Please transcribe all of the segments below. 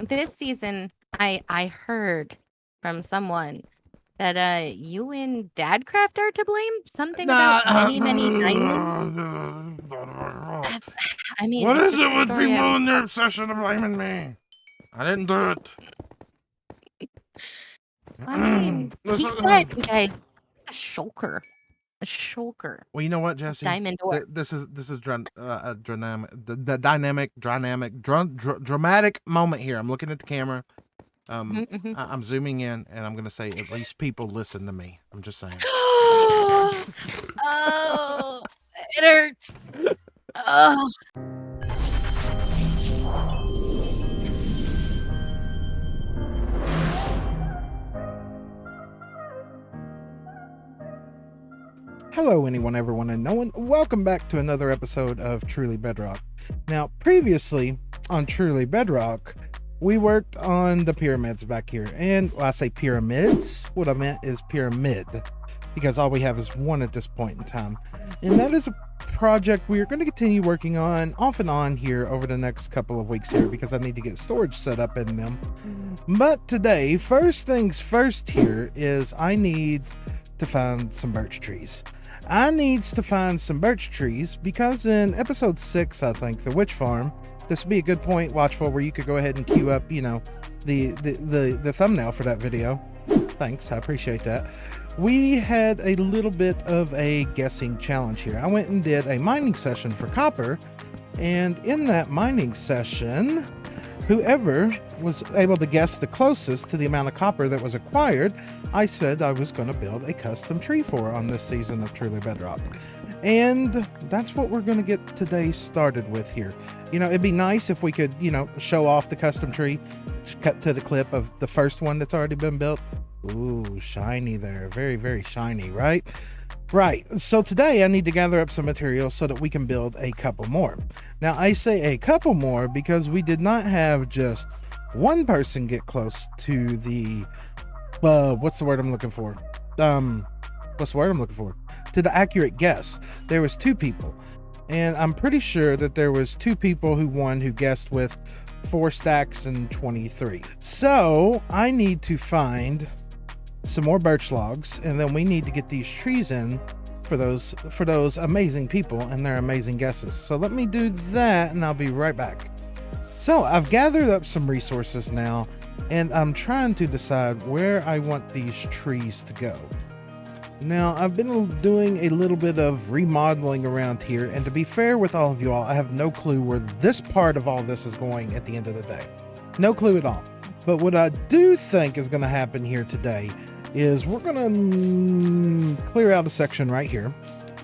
this season, I heard from someone that you and Dadcraft are to blame. Something about Nah, many, many diamonds. I mean, what it's is just it the with story I people was and their told. obsession of blaming me? I didn't do it. I mean, he said you guys a shulker. A shulker. Well, you know what, Jessie? Diamond ore. This is dramatic moment here. I'm looking at the camera. Mm-hmm. I'm zooming in, and I'm gonna say at least people listen to me. I'm just saying. Oh, it hurts. Oh. Hello, anyone, everyone, and no one. Welcome back to another episode of Truly Bedrock. Now, previously on Truly Bedrock, we worked on the pyramids back here. And when I say pyramids, what I meant is pyramid, because all we have is one at this point in time. And that is a project we are going to continue working on off and on here over the next couple of weeks here, because I need to get storage set up in them. But today, first things first here is I need to find some birch trees. I needs to find some birch trees because in episode 6, I think, the witch farm, this would be a good point, Watchful, where you could go ahead and queue up, you know, the thumbnail for that video. Thanks, I appreciate that. We had a little bit of a guessing challenge here. I went and did a mining session for copper, and in that mining session, whoever was able to guess the closest to the amount of copper that was acquired, I said I was going to build a custom tree for on this season of Truly Bedrock. And that's what we're going to get today started with here. You know, it'd be nice if we could, you know, show off the custom tree, cut to the clip of the first one that's already been built. Ooh, shiny there. Very, very shiny, right? Right, so today I need to gather up some materials so that we can build a couple more. Now, I say a couple more because we did not have just one person get close to the, what's the word I'm looking for? To the accurate guess. There was 2 people. And I'm pretty sure that there was 2 people who won who guessed with 4 stacks and 23. So, I need to find some more birch logs, and then we need to get these trees in for those amazing people and their amazing guesses. So let me do that and I'll be right back. So I've gathered up some resources now, and I'm trying to decide where I want these trees to go. Now, I've been doing a little bit of remodeling around here, and to be fair with all of you all, I have no clue where this part of all this is going at the end of the day. No clue at all. But what I do think is going to happen here today is we're going to clear out a section right here.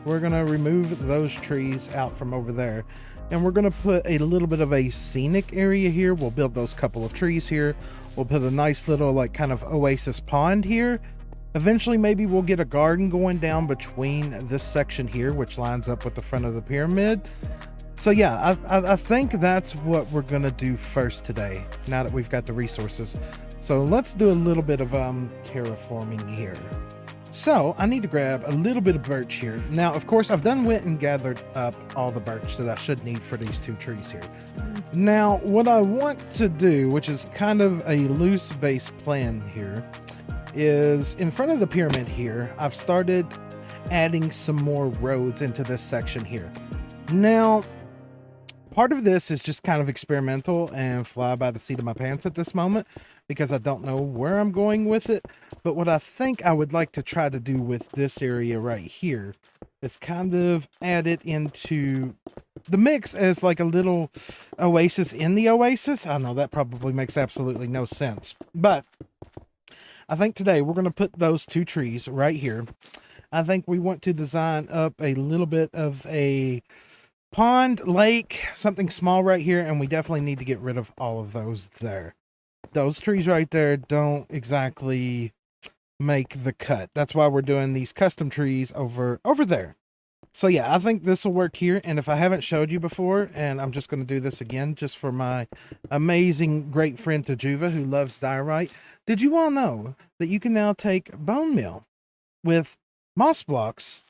We're going to remove those trees out from over there, and we're going to put a little bit of a scenic area here. We'll build those couple of trees here. We'll put a nice little like kind of oasis pond here. Eventually, maybe we'll get a garden going down between this section here, which lines up with the front of the pyramid. So yeah, I think that's what we're going to do first today, now that we've got the resources. So let's do a little bit of terraforming here. So I need to grab a little bit of birch here. Now, of course, I've went and gathered up all the birch that I should need for these 2 trees here. Now, what I want to do, which is kind of a loose base plan here, is in front of the pyramid here, I've started adding some more roads into this section here. Now, part of this is just kind of experimental and fly by the seat of my pants at this moment, because I don't know where I'm going with it. But what I think I would like to try to do with this area right here is kind of add it into the mix as like a little oasis in the oasis. I know that probably makes absolutely no sense, but I think today we're going to put those 2 trees right here. I think we want to design up a little bit of a pond, lake, something small right here, and we definitely need to get rid of all of those there. Those trees right there don't exactly make the cut. That's why we're doing these custom trees over there. So yeah, I think this will work here. And if I haven't showed you before, and I'm just going to do this again just for my amazing great friend Tajuva who loves diorite, did you all know that you can now take bone meal with moss blocks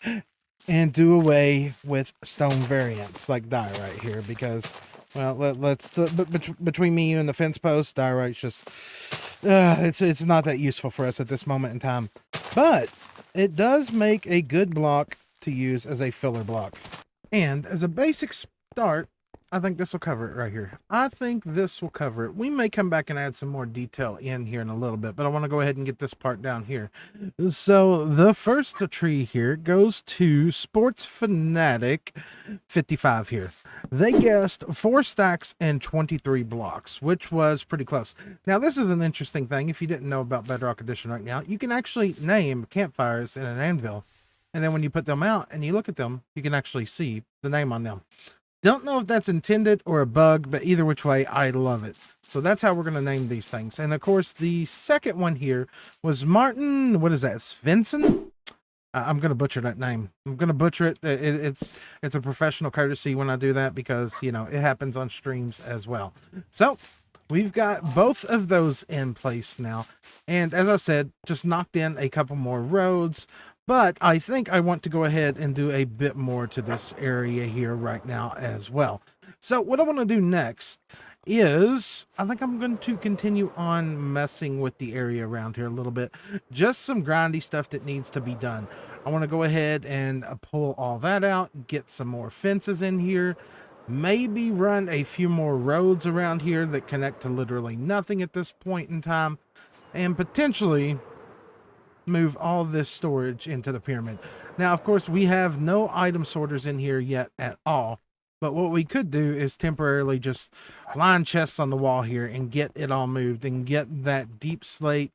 and do away with stone variants like diorite here? Because Well, let's between me, you, and the fence post, diorite's just it's not that useful for us at this moment in time. But it does make a good block to use as a filler block. And as a basic start, I think this will cover it right here. I think this will cover it. We may come back and add some more detail in here in a little bit, but I want to go ahead and get this part down here. So the first tree here goes to Sports Fanatic 55 here. They guessed 4 stacks and 23 blocks, which was pretty close. Now, this is an interesting thing. If you didn't know about Bedrock Edition right now, you can actually name campfires in an anvil. And then when you put them out and you look at them, you can actually see the name on them. Don't know if that's intended or a bug, but either which way, I love it. So that's how we're going to name these things. And of course, the second one here was Martin, what is that, Svensson? I'm going to butcher that name. I'm going to butcher it. It's a professional courtesy when I do that because, you know, it happens on streams as well. So we've got both of those in place now. And as I said, just knocked in a couple more roads. But I think I want to go ahead and do a bit more to this area here right now as well. So what I want to do next is I think I'm going to continue on messing with the area around here a little bit. Just some grindy stuff that needs to be done. I want to go ahead and pull all that out, get some more fences in here, maybe run a few more roads around here that connect to literally nothing at this point in time, and potentially move all this storage into the pyramid. Now, of course, we have no item sorters in here yet at all, but what we could do is temporarily just line chests on the wall here and get it all moved and get that deep slate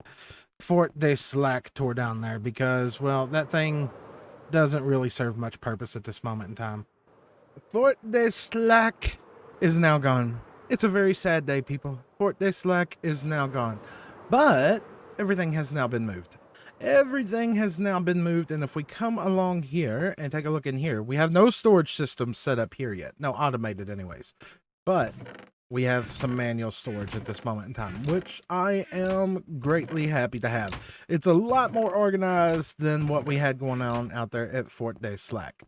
Fort de Slack tore down there because, well, that thing doesn't really serve much purpose at this moment in time. Fort de Slack is now gone. It's a very sad day, people. Fort de Slack is now gone, but everything has now been moved. Everything has now been moved, and if we come along here and take a look in here, we have no storage system set up here yet. No automated anyways. But we have some manual storage at this moment in time, which I am greatly happy to have. It's a lot more organized than what we had going on out there at Fort de Slack.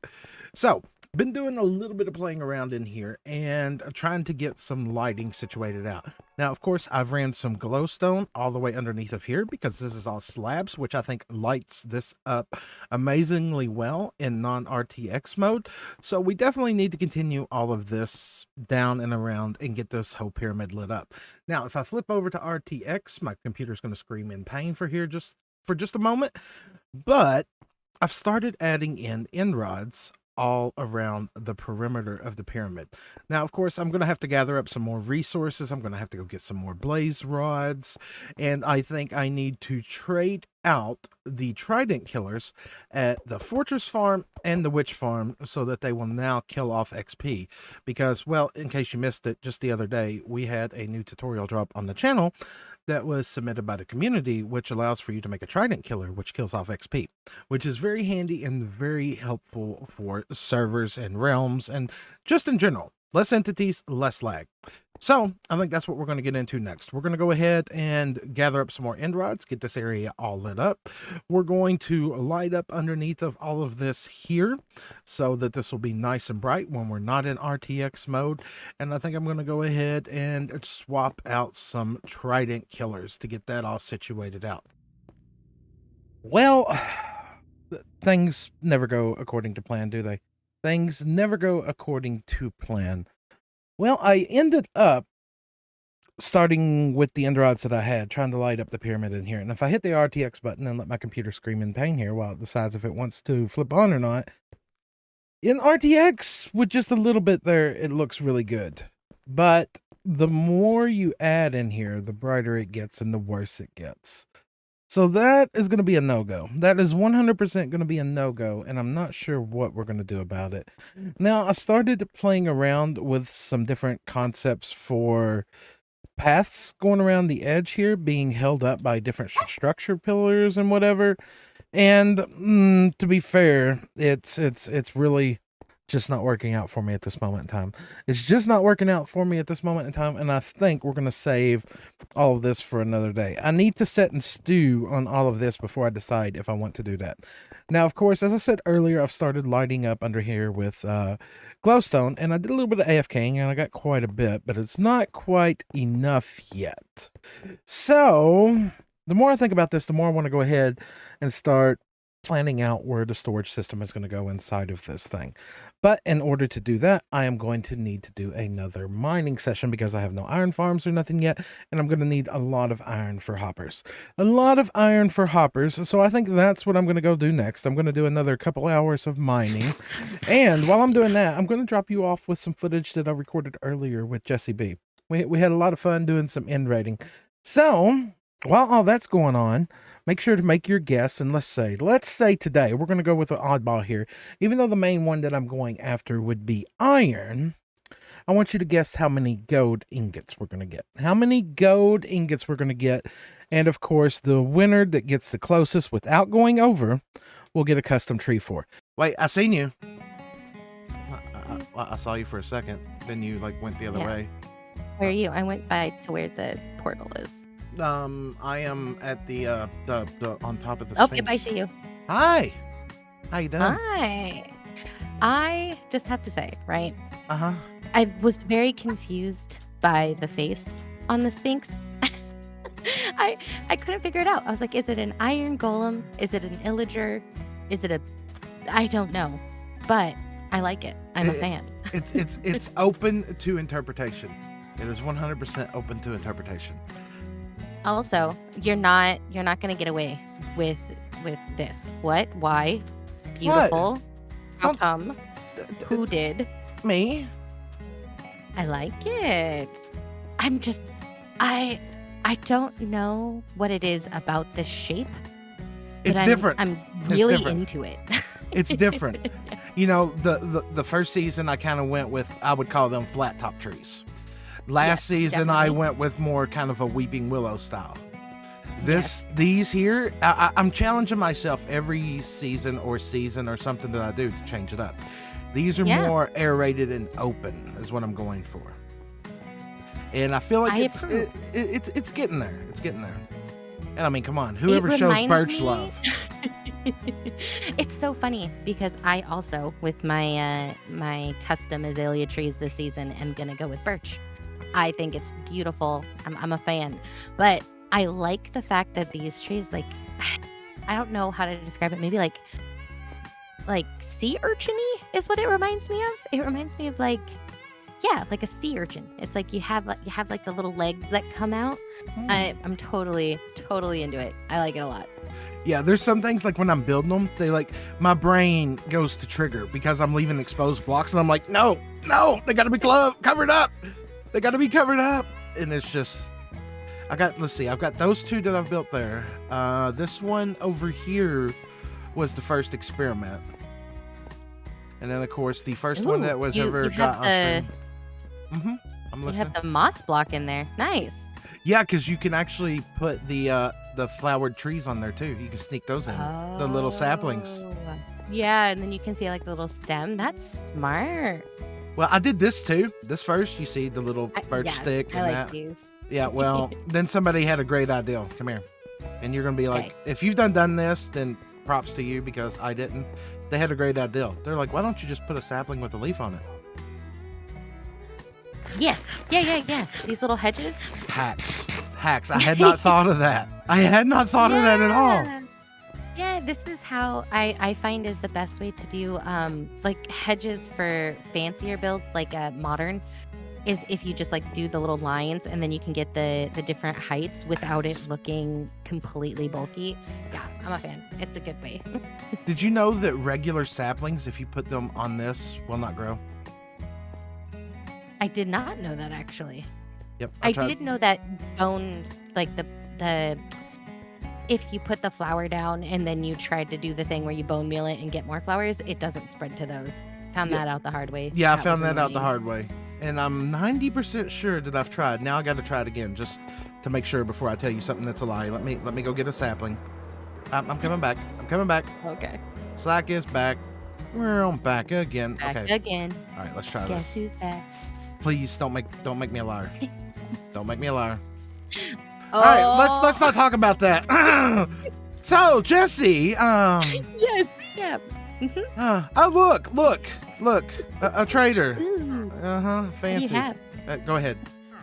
So, been doing a little bit of playing around in here and trying to get some lighting situated out. Now, of course, I've ran some glowstone all the way underneath of here because this is all slabs, which I think lights this up amazingly well in non-RTX mode. So we definitely need to continue all of this down and around and get this whole pyramid lit up. Now, if I flip over to RTX, my computer's going to scream in pain for just a moment, but I've started adding in end rods all around the perimeter of the pyramid. Now, of course, I'm going to have to gather up some more resources. I'm going to have to go get some more blaze rods. And I think I need to trade out the trident killers at the fortress farm and the witch farm so that they will now kill off XP. Because, well, in case you missed it, just the other day, we had a new tutorial drop on the channel that was submitted by the community, which allows for you to make a trident killer, which kills off XP, which is very handy and very helpful for servers and realms and just in general. Less entities, less lag. So I think that's what we're going to get into next. We're going to go ahead and gather up some more end rods, get this area all lit up. We're going to light up underneath of all of this here so that this will be nice and bright when we're not in RTX mode. And I think I'm going to go ahead and swap out some trident killers to get that all situated out. Well, things never go according to plan, do they? Things never go according to plan. Well, I ended up starting with the end rods that I had, trying to light up the pyramid in here. And if I hit the RTX button and let my computer scream in pain here while it decides if it wants to flip on or not, in RTX, with just a little bit there, it looks really good. But the more you add in here, the brighter it gets and the worse it gets. So that is going to be a no-go. That is 100% going to be a no-go, and I'm not sure what we're going to do about it. Now, I started playing around with some different concepts for paths going around the edge here, being held up by different structure pillars and whatever. And to be fair, it's really just not working out for me at this moment in time. It's just not working out for me at this moment in time, and I think we're going to save all of this for another day. I need to sit and stew on all of this before I decide if I want to do that. Now, of course, as I said earlier, I've started lighting up under here with glowstone, and I did a little bit of AFKing, and I got quite a bit, but it's not quite enough yet. So, the more I think about this, the more I want to go ahead and start planning out where the storage system is going to go inside of this thing. But in order to do that, I am going to need to do another mining session because I have no iron farms or nothing yet, and I'm going to need a lot of iron for hoppers. A lot of iron for hoppers, so I think that's what I'm going to go do next. I'm going to do another couple hours of mining, and while I'm doing that, I'm going to drop you off with some footage that I recorded earlier with JessiieB. We had a lot of fun doing some end raiding. So, while all that's going on, make sure to make your guess, and let's say today, we're going to go with an oddball here. Even though the main one that I'm going after would be iron, I want you to guess how many gold ingots we're going to get. How many gold ingots we're going to get, and of course, the winner that gets the closest without going over will get a custom tree for. Wait, I seen you. I saw you for a second, then you like went the other way. Where are you? I went by to where the portal is. I am at the on top of the Oh, Sphinx. yep, I see you. Hi. How you doing? Hi. I just have to say, right? Uh-huh. I was very confused by the face on the Sphinx. I couldn't figure it out. I was like, is it an iron golem? Is it an illager? Is it a... I don't know. But I like it. I'm a fan. It's open to interpretation. It is 100% open to interpretation. Also, you're not gonna get away with this. What? Why? Beautiful. What? How come? Who did? Me? I like it. I'm just I don't know what it is about this shape. It's but different. I'm really different. into it. It's different. You know, the first season I kind of went with, I would call them flat top trees. Last season definitely. I went with more kind of a weeping willow style. Yes. These here, I'm challenging myself every season or something that I do to change it up. These are more aerated and open is what I'm going for. And I feel like it's getting there. It's getting there. And I mean, come on, whoever shows birch love. It's so funny because I also, with my my custom azalea trees this season, am gonna go with birch. I think it's beautiful. I'm a fan, but I like the fact that these trees, like, I don't know how to describe it. Maybe like sea urchin-y is what it reminds me of. It reminds me of like a sea urchin. It's like you have like the little legs that come out. I'm totally into it. I like it a lot. Yeah, there's some things like when I'm building them, they like my brain goes to trigger because I'm leaving exposed blocks, and I'm like, no, they got to be covered up. They got to be covered up, and it's just. Let's see, I've got those two that I've built there. This one over here was the first experiment. And then, of course, the first one that was ever got on stream. I'm listening. You have the moss block in there. Nice. Yeah, because you can actually put the flowered trees on there, too. You can sneak those in, the little saplings. Yeah, and then you can see, like, the little stem. That's smart. Well, I did this, too. This first, you see the little birch stick and I like that. these. Yeah, well, then somebody had a great idea. Come here. And you're going to be like, if you've done this, then props to you because I didn't. They had a great idea. They're like, why don't you just put a sapling with a leaf on it? Yes. Yeah. These little hedges. Hacks. I had not thought of that. I had not thought of that at all. Yeah, this is how I find is the best way to do like hedges for fancier builds, like modern. Is if you just like do the little lines and then you can get the different heights without it looking completely bulky. Yeah, I'm a fan. It's a good way. Did you know that regular saplings, if you put them on this, will not grow? I did not know that actually. Yep. I did know that bones, like the if you put the flower down and then you try to do the thing where you bone meal it and get more flowers, it doesn't spread to those. Found that out the hard way. Yeah, I found that out the hard way. And I'm 90% sure that I've tried. Now I got to try it again just to make sure before I tell you something that's a lie. Let me go get a sapling. I'm coming back. Okay. Slack is back. We're back again. Back Okay. again. All right, let's try Guess this. who's back? Please don't make me a liar. Don't make me a liar. Oh. All right, let's not talk about that. So, Jessie, Yes. Yeah. oh look, a trader. Ooh. Fancy. What do you have?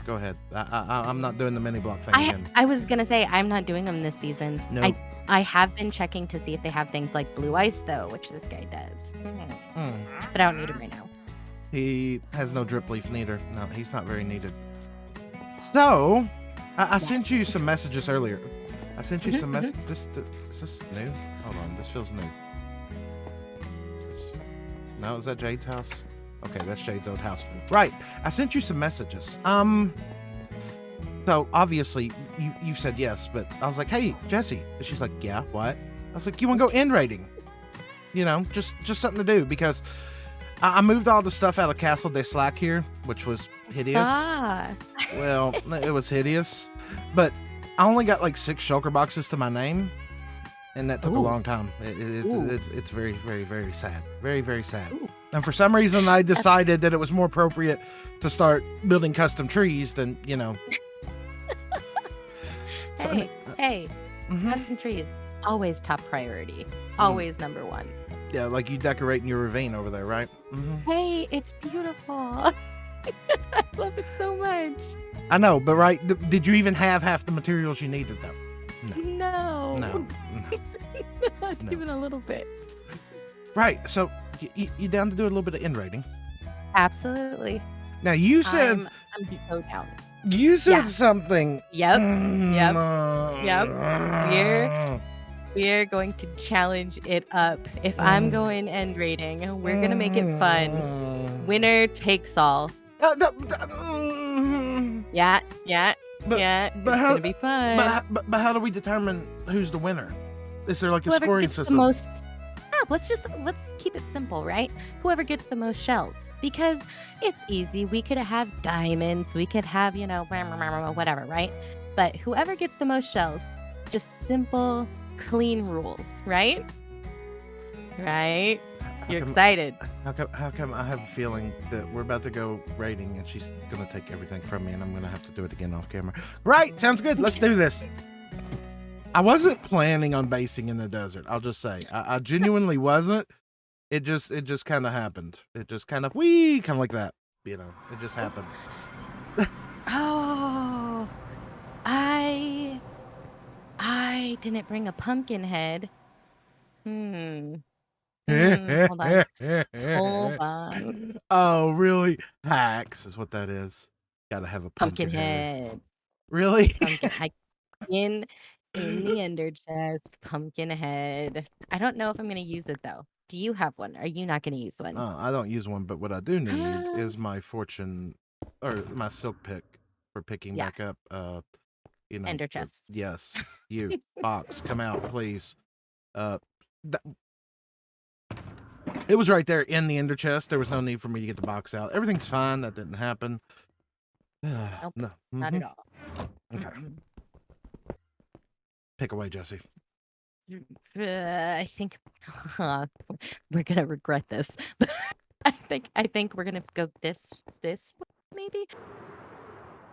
Go ahead. I'm not doing the mini block thing again. I was gonna say I'm not doing them this season. Nope. I have been checking to see if they have things like blue ice though, which this guy does. But I don't need him right now. He has no drip leaf neither. No, he's not very needed. So, I sent you some messages earlier. I sent you some messages. Is this new? Hold on, this feels new. No, is that Jade's house? Okay, that's Jade's old house. Right, I sent you some messages. So obviously you said yes, but I was like, hey, Jessie. And she's like, yeah, what? I was like, you want to go end raiding? You know, just something to do because I moved all the stuff out of Castle de Slack here, which was hideous. Well, it was hideous, but I only got like 6 shulker boxes to my name, and that took a long time. It's very, very, very sad. Very, very sad. Ooh. And for some reason, I decided that it was more appropriate to start building custom trees than, you know. So, hey, custom trees, always top priority. Always number one. Yeah, like you decorating your ravine over there, right? Hey, it's beautiful. I love it so much. I know, but right, did you even have half the materials you needed, though? No. No. Not even a little bit. Right, so you down to do a little bit of end raiding? Absolutely. Now, you said... I'm so down. You said something. Yep. We're going to challenge it up. If I'm going end raiding, we're going to make it fun. Winner takes all. Yeah. It's going to be fun. But how do we determine who's the winner? Is there like a Whoever scoring gets system? The most... let's keep it simple, right? Whoever gets the most shells. Because it's easy. We could have diamonds. We could have, whatever, right? But whoever gets the most shells, just simple, clean rules, right? Right? You're excited. How come I have a feeling that we're about to go raiding and she's going to take everything from me and I'm going to have to do it again off camera? Right. Sounds good. Let's do this. I wasn't planning on basing in the desert. I'll just say I genuinely wasn't. It just kind of happened. It just kind of like that. You know, it just happened. Oh, I didn't bring a pumpkin head. Hold on. Oh, really? Hacks is what that is. Gotta have a pumpkin head. Really? Pumpkin in the ender chest, pumpkin head. I don't know if I'm gonna use it though. Do you have one? Are you not gonna use one? I don't use one, but what I do need is my fortune or my silk pick for picking back up ender chests. Yes. You box, come out, please. It was right there in the ender chest. There was no need for me to get the box out. Everything's fine. That didn't happen. Nope, no. Not at all. Okay. Pick away, Jessie. I think we're gonna regret this. I think we're gonna go this way, maybe.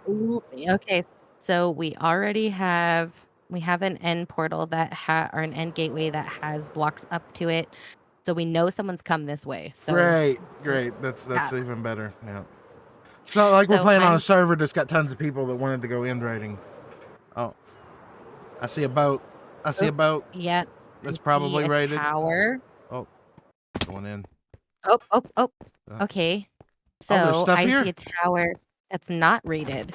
Ooh, okay, so we already have an end portal that or an end gateway that has blocks up to it, so we know someone's come this way. So great. That's even better. Yeah. It's not like we're playing on a server that's got tons of people that wanted to go end raiding. Oh, I see a boat. Yeah. That's probably raided. Tower. Oh, going in. Oh. Okay. So I here? see a tower that's not rated.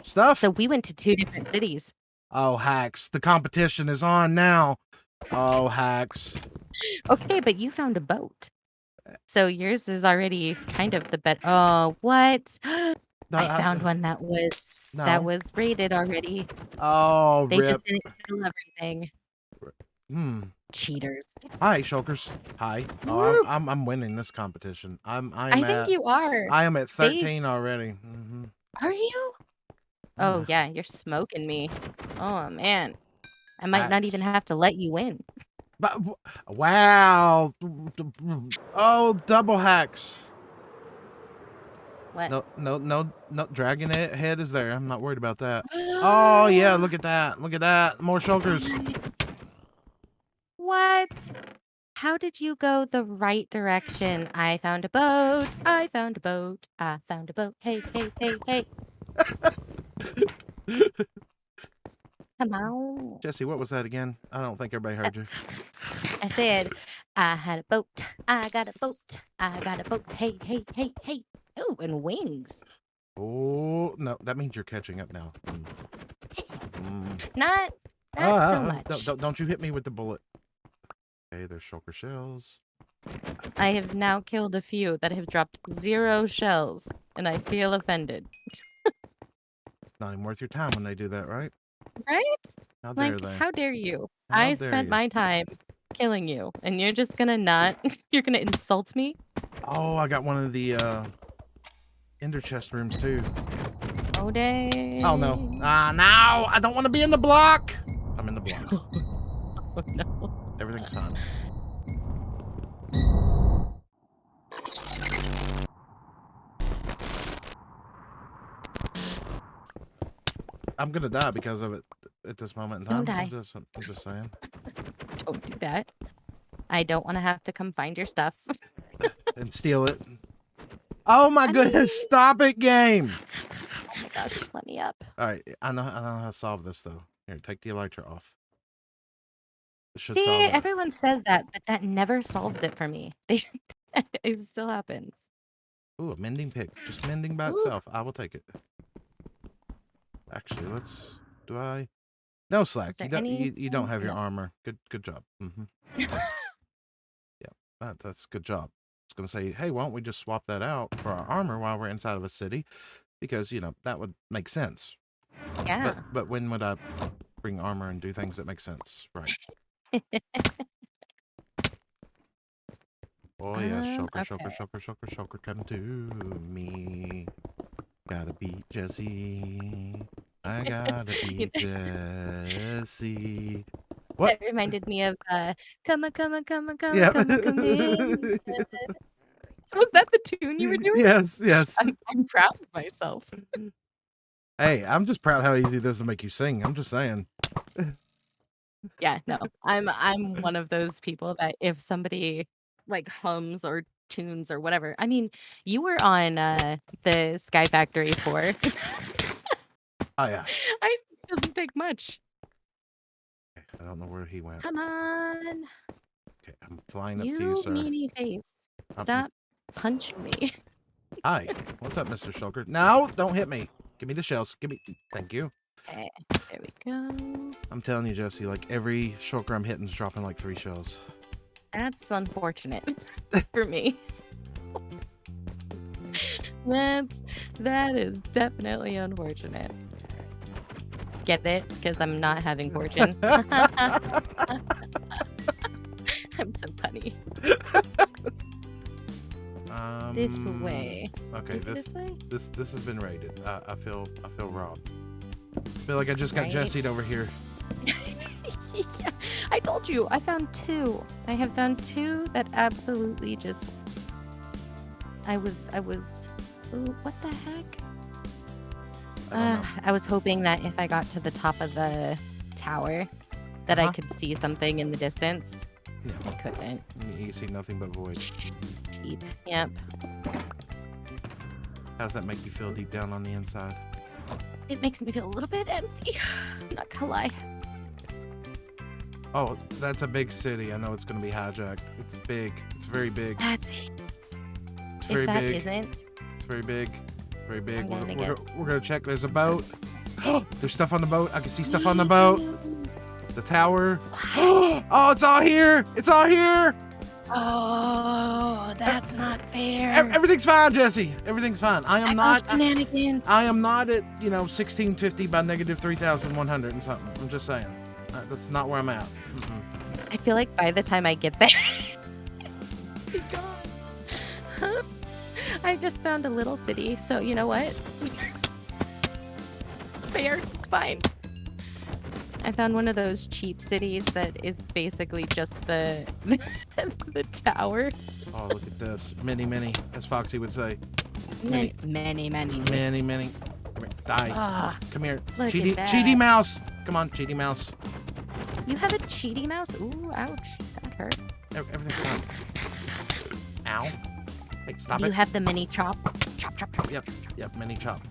Stuff? So we went to 2 different cities. Oh, hacks. The competition is on now. Oh, hacks. Okay, but you found a boat. So yours is already kind of the bet. Oh, what? I found one that was rated already. Oh, they just didn't kill everything. Cheaters. Hi, shulkers. Hi. Oh, I'm winning this competition. I think you are. I am at 13 already. Are you? Oh yeah, you're smoking me. Oh man, I might not even have to let you win. But wow. Oh, double hacks. What? No. Dragon head is there. I'm not worried about that. Oh yeah, look at that. Look at that. More shulkers. What? How did you go the right direction? I found a boat. I found a boat. I found a boat. Hey, hey, hey, hey. Come on. Jessie, what was that again? I don't think everybody heard you. I said, I had a boat. I got a boat. I got a boat. Hey, hey, hey, hey. Oh, and wings. Oh no, that means you're catching up now. Not so much. Don't you hit me with the bullet. Okay, there's shulker shells. I have now killed a few that have dropped 0 shells, and I feel offended. Not even worth your time when they do that, right? Right? How dare Like, they? how dare you? How I dare spent you? my time killing you, and you're just gonna not? You're gonna insult me? Oh, I got one of the ender chest rooms too. Oh, dang. Oh no. No, I don't want to be in the block. I'm in the block. Oh, no. Everything's fine. I'm gonna die because of it at this moment in time. Don't die. I'm just saying. Don't do that. I don't want to have to come find your stuff. And steal it. Oh my goodness! Stop it, game. Oh my gosh, let me up. All right, I know how to solve this though. Here, take the elytra off. It should See, solve it. everyone says that, but that never solves it for me. It still happens. Ooh, a mending pick. Just mending by itself. I will take it. Actually, let's. Do I? No, Slack. You don't have your armor. Good job. Yeah, that's good job. I was gonna say, hey, why don't we just swap that out for our armor while we're inside of a city? Because that would make sense. Yeah. But when would I bring armor and do things that make sense? Right. Oh yeah, shulker, come to me. Gotta beat Jessie. I gotta beat Jessie. What? That reminded me of come in. Was that the tune you were doing? Yes. I'm proud of myself. Hey, I'm just proud how easy it is to make you sing. I'm just saying. Yeah, no. I'm one of those people that if somebody like hums or tunes or whatever. I mean, you were on the Sky Factory 4. Oh yeah. It doesn't take much. I don't know where he went. Come on. Okay, I'm flying up to you, sir. You meanie face. Stop punching me. Hi. What's up, Mr. Shulker? No, don't hit me. Give me the shells. Thank you. Okay, there we go. I'm telling you, Jessie, like every shulker I'm hitting is dropping like 3 shells. That's unfortunate for me. That is definitely unfortunate. Get it? Because I'm not having fortune. I'm so funny. This way. Okay, this way? This has been raided. I feel robbed. I feel like I just got Jessie'd over here. Yeah, I told you. I found 2. I have found 2 that absolutely just. I was. Ooh, what the heck? I was hoping that if I got to the top of the tower, that I could see something in the distance. No. I couldn't. You see nothing but void. Cheap. Yep. How's that make you feel deep down on the inside? It makes me feel a little bit empty. I'm not gonna lie. Oh, that's a big city. I know it's gonna be hijacked. It's big. It's very big. It's very if that big. isn't. It's very big. Very big. We're gonna check. There's a boat. There's stuff on the boat. I can see stuff on the boat. The tower. Oh, it's all here. It's all here. Oh, that's not fair. Everything's fine, Jessie. Everything's fine. I am not shenanigans. I am not at 1650 by negative 3100 and something. I'm just saying. That's not where I'm at. I feel like by the time I get there, I just found a little city. So you know what? Fair. It's fine. I found one of those cheap cities that is basically just the the tower. Oh, look at this. Many, as Foxy would say. Many. Many. Come here, die. Ah, Come here. look at that. Cheaty mouse. Come on, cheaty mouse. You have a cheaty mouse? Ooh, ouch. That hurt. Everything's fine. Ow. Hey, stop You it. have the mini chops. Chop, chop, chop. Yep, mini chop.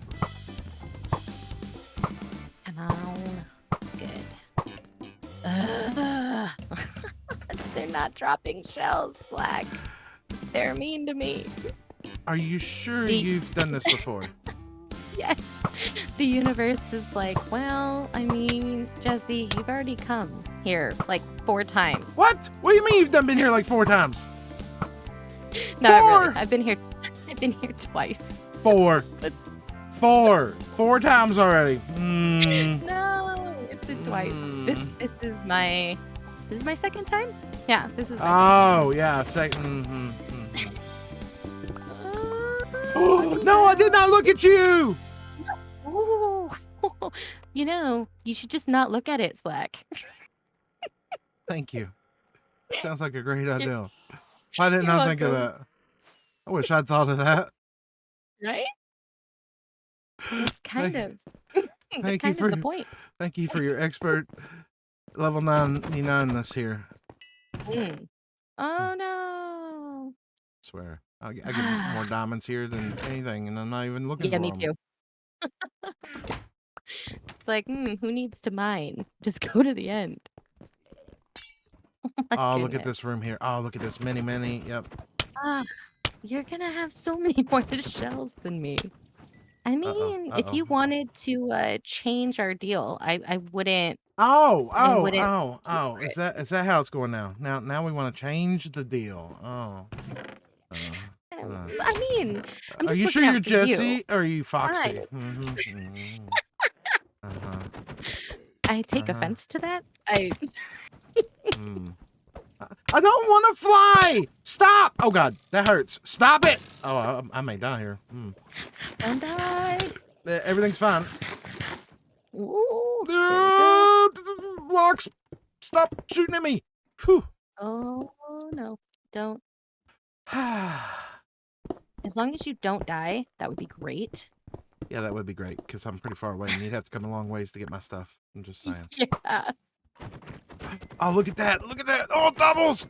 Come on. Good. Ugh. They're not dropping shells, Slack. They're mean to me. Are you sure you've done this before? Yes. The universe is like, well, I mean, Jessie, you've already come here like 4 times. What? What do you mean you've been here like 4 times? Not 4? really. I've been here twice. 4. That's... 4 times already. No, it's been twice. This is my second time. Yeah, this is. My yeah, second. No, I did not look at you. Ooh. You know, you should just not look at it, Slack. Thank you. Sounds like a great idea. Why didn't I think of that? I wish I'd thought of that. Right? It's kind of. Thank you for the point. Thank you for your expert level 99ness here. Oh no! I swear, I get more diamonds here than anything, and I'm not even looking for Yeah, me them. too. It's like, who needs to mine? Just go to the end. Oh, look at this room here. Oh, look at this many. Yep. You're gonna have so many more shells than me. I mean, if you wanted to change our deal, I wouldn't. Oh. Is that how it's going now? Now we want to change the deal. Oh. I mean, I'm are just you sure looking you're out for Jessie you. or are you Foxy? I take offense to that. I don't want to fly. Stop! Oh God, that hurts. Stop it! Oh, I may die here. Don't die. Everything's fine. Ooh, blocks! Stop shooting at me! Whew. Oh no! Don't. As long as you don't die, that would be great. Yeah, that would be great because I'm pretty far away and you'd have to come a long ways to get my stuff. I'm just saying. Yeah. Oh, look at that! Look at that! Oh, doubles!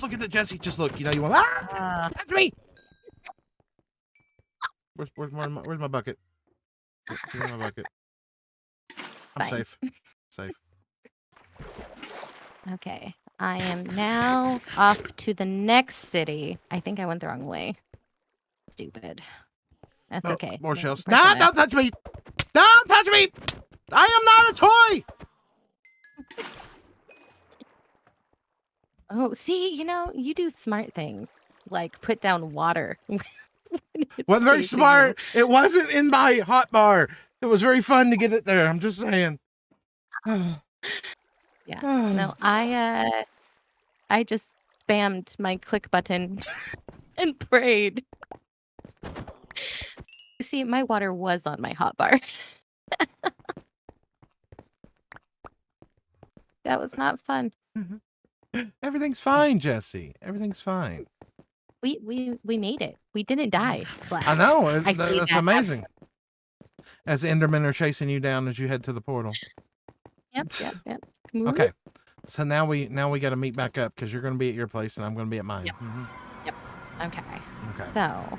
Look at that, Jessie. Just look. You know you want. That's me. Where's my bucket? Where's my bucket? I'm Fine. Safe. Okay. I am now off to the next city. I think I went the wrong way. Stupid. That's okay. More shells. No, don't touch me! Don't touch me! I am not a toy! Oh, see, you do smart things. Like put down water. Wasn't very smart. It wasn't in my hotbar. It was very fun to get it there. I'm just saying. Yeah. No, I just spammed my click button and prayed. See, my water was on my hotbar. That was not fun. Everything's fine, Jessie. Everything's fine. We made it. We didn't die. Slack. I know. That's amazing. As the Endermen are chasing you down as you head to the portal. Yep. Okay. So now we got to meet back up because you're going to be at your place and I'm going to be at mine. Yep. Okay. So.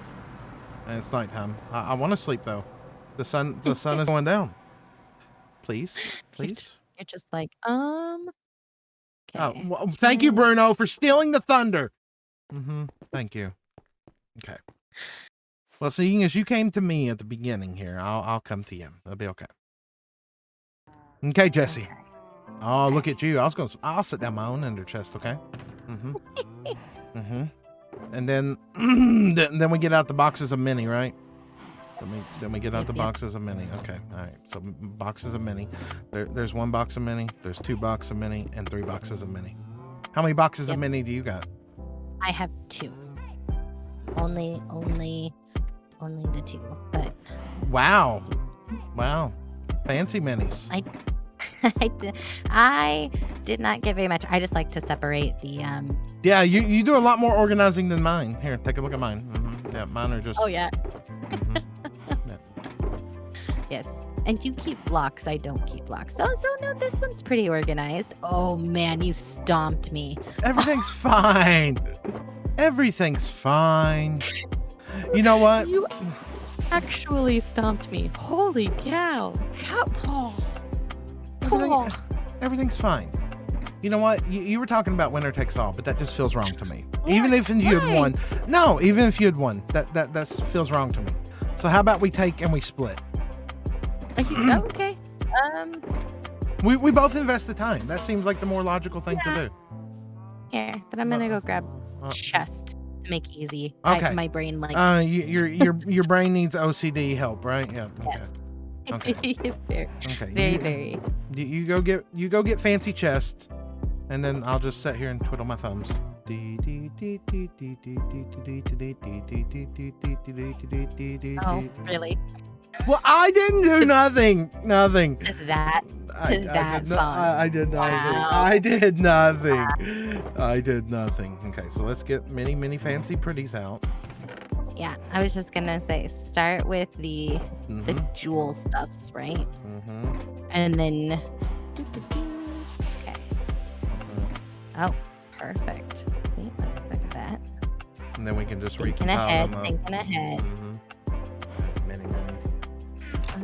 And it's nighttime. I want to sleep though. The sun is going down. Please. You're just like, okay. Oh, well, thank you, Bruno, for stealing the thunder. Thank you. Okay. Well, seeing as you came to me at the beginning here, I'll come to you. That'll be okay. Okay, Jessie. Oh, look at you. I'll sit down my own ender chest, okay? And then then we get out the boxes of mini, right? Then we get out the boxes of mini. Okay, all right. So boxes of mini. There's 1 box of mini. There's 2 boxes of mini and 3 boxes of mini. How many boxes of mini do you got? I have 2. Only the 2. But wow, fancy minis. I did not get very much. I just like to separate the Yeah, you do a lot more organizing than mine. Here, take a look at mine. Yeah, mine are just. Oh yeah. Mhm. Yeah. Yes. And you keep blocks. I don't keep blocks. So no, this one's pretty organized. Oh man, you stomped me. Everything's fine. Everything's fine. You know what? You actually stomped me. Holy cow. How Everything, everything's fine. You know what? You were talking about winner takes all, but that just feels wrong to me. Even if you had won. No, even if you had won, that feels wrong to me. So how about we take and we split? Okay. We both invest the time. That seems like the more logical thing to do. Here, but I'm gonna go grab chest to make it easy. Okay. My brain like your brain needs OCD help, right? Yeah. Okay. yes. Okay. Very, very. You go get fancy chests, and then I'll just sit here and twiddle my thumbs. Oh, really? Well, I didn't do nothing. Nothing. That song. I did nothing. Wow. I did nothing. I did nothing. Okay, so let's get many fancy pretties out. Yeah, I was just gonna say, start with the jewel stuffs, right? And then, okay. Oh, perfect. See, look at that. And then we can just Thinking recompile ahead, them up. thinking ahead.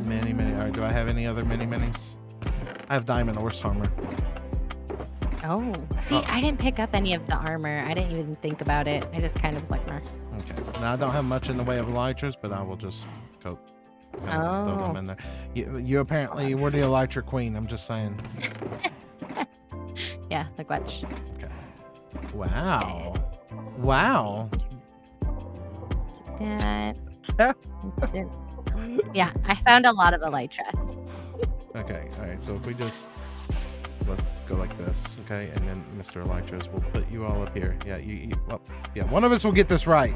Many. All right, do I have any other minis? I have diamond horse armor. Oh, see, I didn't pick up any of the armor. I didn't even think about it. I just kind of was like, nah. Okay. Now I don't have much in the way of elytras, but I will just go throw them in there. You apparently were the elytra queen. I'm just saying. Yeah, like watch. Okay. Wow. Wow. That. Yeah, I found a lot of elytra. Okay. All right. So if we just let's go like this, okay, and then Mr. Elytras, we'll put you all up here. Yeah, well, yeah, one of us will get this right.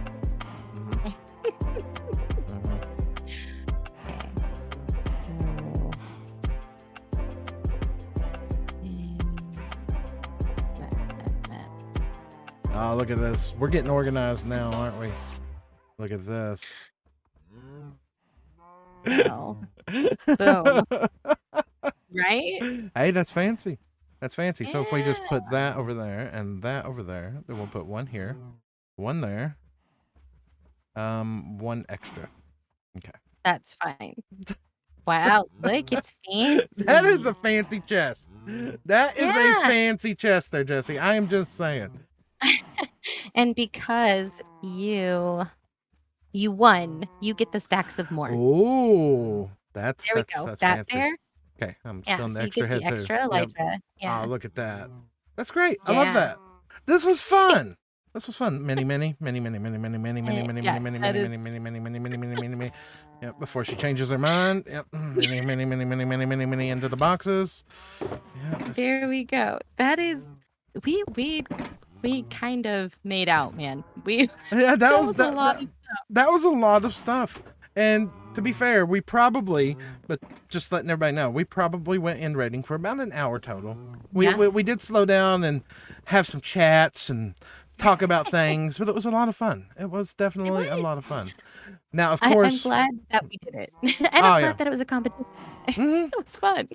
Oh, look at this. We're getting organized now, aren't we? Look at this. Oh. Boom. Right? Hey, that's fancy. That's fancy. Yeah. So if we just put that over there and that over there, then we'll put one here, one there, one extra. Okay. That's fine. Wow, look, it's fancy. That is a fancy chest. That is a fancy chest there, Jessie. I am just saying. And because you won, you get the stacks of more. Oh, that's there we go. That's that fancy. There. Okay, I'm still in the so extra head the too. Extra elytra. Yep. Yeah. Oh, look at that. That's great. I love that. This was fun. This was fun. Many. Yep. Before she changes her mind. Yep. Many into the boxes. Yeah. There we go. That is. We kind of made out, man. Yeah, that was a lot of stuff. That was a lot of stuff. And to be fair, we probably, but just letting everybody know, we probably went in raiding for about an hour total. We did slow down and have some chats and talk about things, but it was a lot of fun. It was definitely a lot of fun. Now, of course, I'm glad that we did it, and I'm glad that it was a competition. It was fun.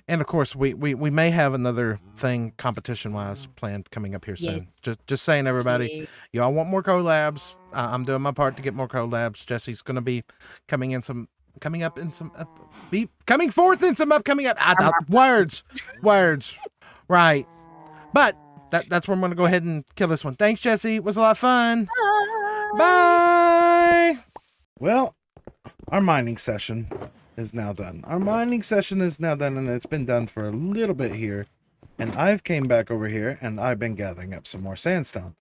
And of course, we may have another thing competition-wise planned coming up here soon. Just saying, everybody, y'all want more collabs? I'm doing my part to get more collabs. Jessie's gonna be coming forth in some upcoming words, right? But that's where I'm gonna go ahead and kill this one. Thanks, Jessie. It was a lot of fun. Bye. Well, our mining session is now done. Our mining session is now done, and it's been done for a little bit here. And I've came back over here, and I've been gathering up some more sandstone.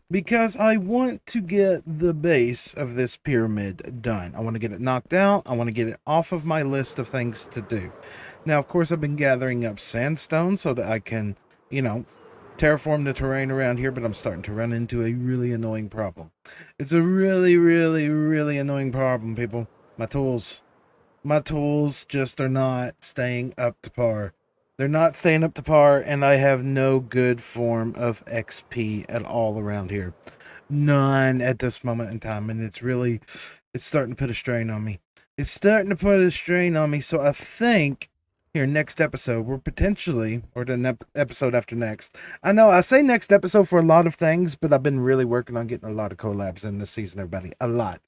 Because I want to get the base of this pyramid done. I want to get it knocked out. I want to get it off of my list of things to do. Now, of course, I've been gathering up sandstone so that I can, terraform the terrain around here, but I'm starting to run into a really annoying problem. It's a really, really, really annoying problem, people. My tools just are not staying up to par. They're not staying up to par, and I have no good form of XP at all around here. None at this moment in time, and it's starting to put a strain on me. It's starting to put a strain on me, so I think here next episode we're potentially, or the episode after next. I know I say next episode for a lot of things, but I've been really working on getting a lot of collabs in this season, everybody. A lot.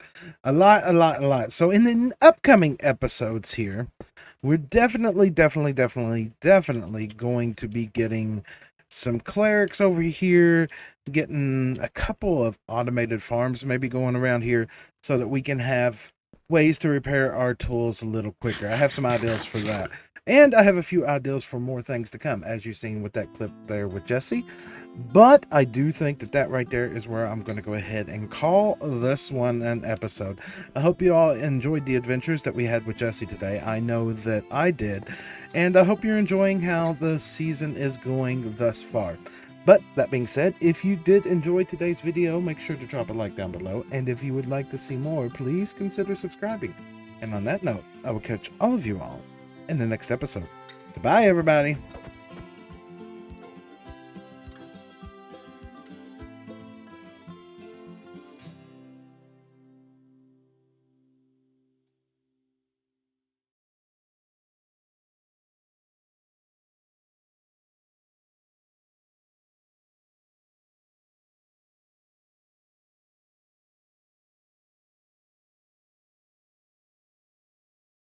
So in the upcoming episodes here, we're definitely going to be getting some clerics over here, getting a couple of automated farms maybe going around here so that we can have ways to repair our tools a little quicker. I have some ideas for that. And I have a few ideas for more things to come, as you've seen with that clip there with Jessie. But I do think that right there is where I'm going to go ahead and call this one an episode. I hope you all enjoyed the adventures that we had with Jessie today. I know that I did. And I hope you're enjoying how the season is going thus far. But that being said, if you did enjoy today's video, make sure to drop a like down below. And if you would like to see more, please consider subscribing. And on that note, I will catch all of you all in the next episode. Goodbye, everybody.